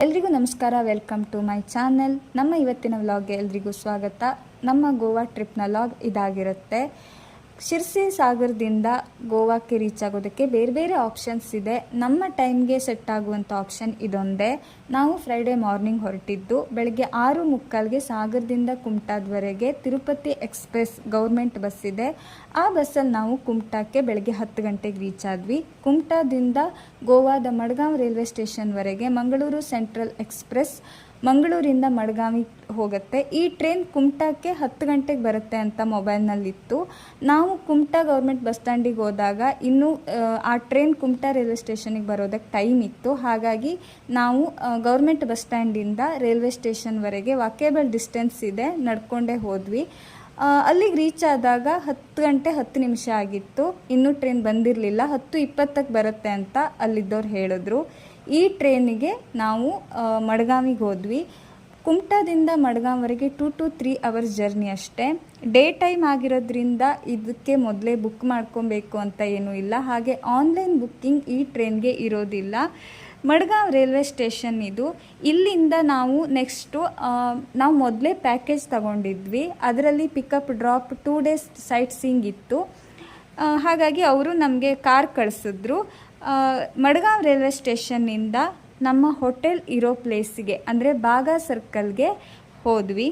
ಎಲ್ರಿಗೂ ನಮಸ್ಕಾರ, welcome to my channel. ನಮ್ಮ ಇವತ್ತಿನ ವ್ಲಾಗ್ಗೆ ಎಲ್ರಿಗೂ ಸ್ವಾಗತ. ನಮ್ಮ ಗೋವಾ ಟ್ರಿಪ್ನ ವ್ಲಾಗ್ ಇದಾಗಿರುತ್ತೆ. ಶಿರ್ಸಿ ಸಾಗರದಿಂದ ಗೋವಾಕ್ಕೆ ರೀಚ್ ಆಗೋದಕ್ಕೆ ಬೇರೆ ಬೇರೆ ಆಪ್ಷನ್ಸ್ ಇದೆ. ನಮ್ಮ ಟೈಮ್ಗೆ ಸೆಟ್ ಆಗುವಂಥ ಆಪ್ಷನ್ ಇದೊಂದೇ. ನಾವು ಫ್ರೈಡೇ ಮಾರ್ನಿಂಗ್ ಹೊರಟಿದ್ದು ಬೆಳಗ್ಗೆ 6:45ಗೆ ಸಾಗರದಿಂದ ಕುಮಟಾದವರೆಗೆ ತಿರುಪತಿ ಎಕ್ಸ್ಪ್ರೆಸ್ ಗೌರ್ಮೆಂಟ್ ಬಸ್ ಇದೆ. ಆ ಬಸ್ಸಲ್ಲಿ ನಾವು ಕುಮಟಾಕ್ಕೆ ಬೆಳಗ್ಗೆ 10 ಗಂಟೆಗೆ ರೀಚ್ ಆದ್ವಿ. ಕುಮಟಾದಿಂದ ಗೋವಾದ ಮಡ್ಗಾಂವ್ ರೈಲ್ವೆ ಸ್ಟೇಷನ್ವರೆಗೆ ಮಂಗಳೂರು ಸೆಂಟ್ರಲ್ ಎಕ್ಸ್ಪ್ರೆಸ್ ಮಂಗಳೂರಿಂದ ಮಡ್ಗಾಂವಿಗೆ ಹೋಗುತ್ತೆ. ಈ ಟ್ರೈನ್ ಕುಮಟಾಕ್ಕೆ 10 ಗಂಟೆಗೆ ಬರುತ್ತೆ ಅಂತ ಮೊಬೈಲ್ನಲ್ಲಿತ್ತು. ನಾವು ಕುಮಟಾ ಗೌರ್ಮೆಂಟ್ ಬಸ್ ಸ್ಟ್ಯಾಂಡಿಗೆ ಹೋದಾಗ ಇನ್ನೂ ಆ ಟ್ರೈನ್ ಕುಮಟಾ ರೈಲ್ವೆ ಸ್ಟೇಷನಿಗೆ ಬರೋದಕ್ಕೆ ಟೈಮ್ ಇತ್ತು. ಹಾಗಾಗಿ ನಾವು ಗೌರ್ಮೆಂಟ್ ಬಸ್ ಸ್ಟ್ಯಾಂಡಿಂದ ರೈಲ್ವೆ ಸ್ಟೇಷನ್ವರೆಗೆ ವಾಕೇಬಲ್ ಡಿಸ್ಟೆನ್ಸ್ ಇದೆ, ನಡ್ಕೊಂಡೇ ಹೋದ್ವಿ. ಅಲ್ಲಿಗೆ ರೀಚ್ ಆದಾಗ 10 ಗಂಟೆ 10 ನಿಮಿಷ ಆಗಿತ್ತು. ಇನ್ನೂ ಟ್ರೈನ್ ಬಂದಿರಲಿಲ್ಲ. 10:20ಕ್ಕೆ ಬರುತ್ತೆ ಅಂತ ಅಲ್ಲಿದ್ದವ್ರು ಹೇಳಿದ್ರು. ಈ ಟ್ರೈನಿಗೆ ನಾವು ಮಡ್ಗಾಂವಿಗೆ ಹೋದ್ವಿ. ಕುಮಟಾದಿಂದ ಮಡ್ಗಾಂವರೆಗೆ 2 to 3 ಅವರ್ಸ್ ಜರ್ನಿ ಅಷ್ಟೇ. ಡೇ ಟೈಮ್ ಆಗಿರೋದ್ರಿಂದ ಇದಕ್ಕೆ ಮೊದಲೇ ಬುಕ್ ಮಾಡ್ಕೊಬೇಕು ಅಂತ ಏನೂ ಇಲ್ಲ. ಹಾಗೆ ಆನ್ಲೈನ್ ಬುಕ್ಕಿಂಗ್ ಈ ಟ್ರೈನ್ಗೆ ಇರೋದಿಲ್ಲ. ಮಡ್ಗಾಂವ್ ರೈಲ್ವೆ ಸ್ಟೇಷನ್ ಇದು. ಇಲ್ಲಿಂದ ನಾವು ನೆಕ್ಸ್ಟು ನಾವು ಮೊದಲೇ ಪ್ಯಾಕೇಜ್ ತಗೊಂಡಿದ್ವಿ. ಅದರಲ್ಲಿ pickup drop 2 days site seeing ಇತ್ತು. ಹಾಗಾಗಿ ಅವರು ನಮಗೆ ಕಾರ್ ಕಳಿಸಿದ್ರು. ಮಡ್ಗಾಂವ್ ರೈಲ್ವೆ ಸ್ಟೇಷನ್ನಿಂದ ನಮ್ಮ ಹೋಟೆಲ್ ಇರೋ ಪ್ಲೇಸಿಗೆ ಅಂದರೆ ಬಾಗಾ ಸರ್ಕಲ್ಗೆ ಹೋದ್ವಿ.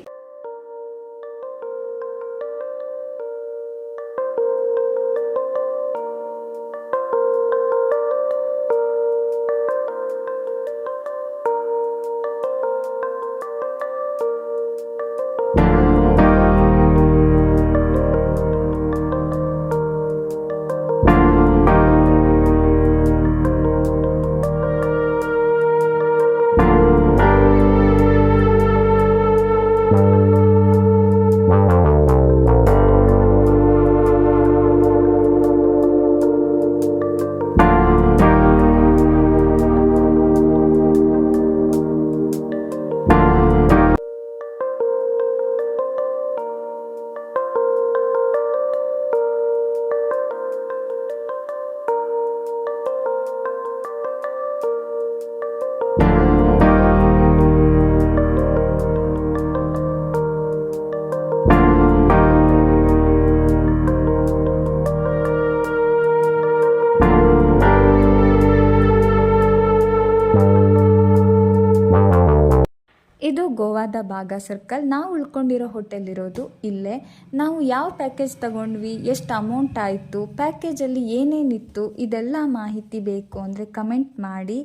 ಇದು ಗೋವಾದ ಬಾಗಾ ಸರ್ಕಲ್. ನಾವು ಉಳ್ಕೊಂಡಿರೋ ಹೋಟೆಲ್ ಇರೋದು ಇಲ್ಲೇ. ನಾವು ಯಾವ ಪ್ಯಾಕೇಜ್ ತಗೊಂಡ್ವಿ, ಎಷ್ಟು ಅಮೌಂಟ್ ಆಯಿತು, ಪ್ಯಾಕೇಜಲ್ಲಿ ಏನೇನಿತ್ತು, ಇದೆಲ್ಲ ಮಾಹಿತಿ ಬೇಕು ಅಂದರೆ ಕಮೆಂಟ್ ಮಾಡಿ.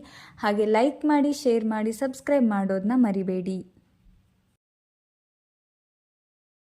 ಹಾಗೆ ಲೈಕ್ ಮಾಡಿ, ಶೇರ್ ಮಾಡಿ, ಸಬ್ಸ್ಕ್ರೈಬ್ ಮಾಡೋದನ್ನ ಮರಿಬೇಡಿ.